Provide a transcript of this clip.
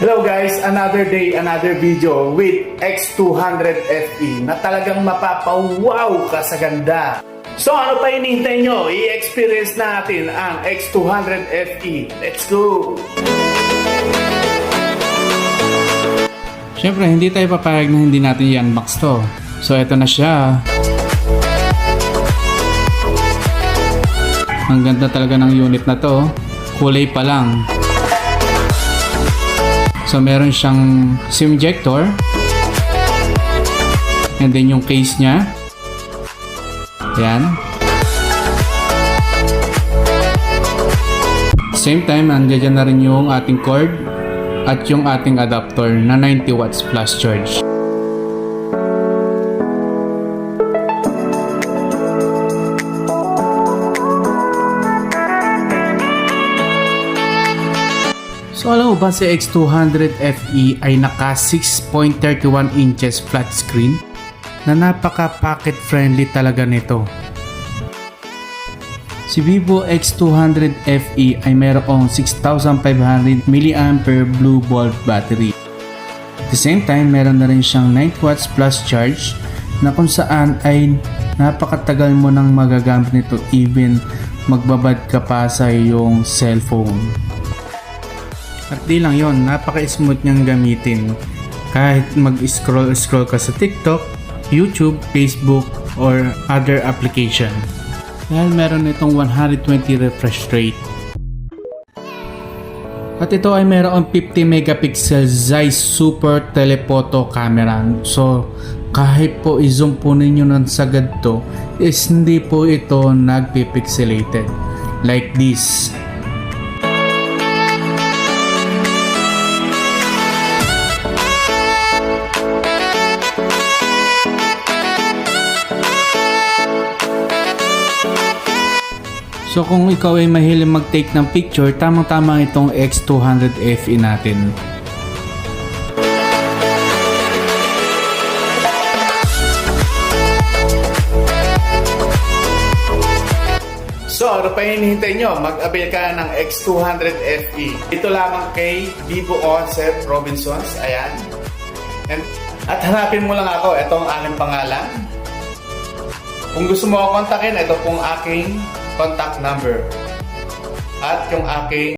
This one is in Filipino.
Hello guys, another day, another video with X200 FE na talagang mapapawaw ka sa ganda. So ano pa hinihintay nyo? I-experience natin ang X200 FE. Let's go! Siyempre, hindi tayo papayag na hindi natin i-unbox to. So, eto na siya. Ang ganda talaga ng unit na to. Kulay pa lang. So, meron siyang SIM ejector. And then yung case niya. Ayan. Same time, nandiyan na rin yung ating cord at yung ating adapter na 90 watts plus charge. So alam mo ba si X200 FE ay naka 6.31 inches flat screen na napaka pocket friendly talaga nito. Si Vivo X200 FE ay mayroong 6,500 mAh blue bulb battery. At the same time, meron na rin siyang 90 watts plus charge na kung saan ay napakatagal mo nang magagamit nito even magbabad ka pa sa iyong cellphone. At di lang yon, napaka-smooth niyang gamitin kahit mag-scroll ka sa TikTok, YouTube, Facebook, or other application. Dahil meron itong 120 refresh rate. At ito ay meron 50 megapixel Zeiss Super Telephoto camera. So kahit po i-zoom po ninyo ng sagad to, is hindi po ito nagpipixelated. Like this. So kung ikaw ay mahilig mag-take ng picture, tamang-tama itong X200 FE natin. So ano pa hinihintay nyo? Mag-avail ka ng X200 FE. Ito lamang kay Vivo Concept Robinsons. Ayan. At hanapin mo lang ako. Ito ang aking pangalan. Kung gusto mo ako kontakin, ito pong aking contact number at yung aking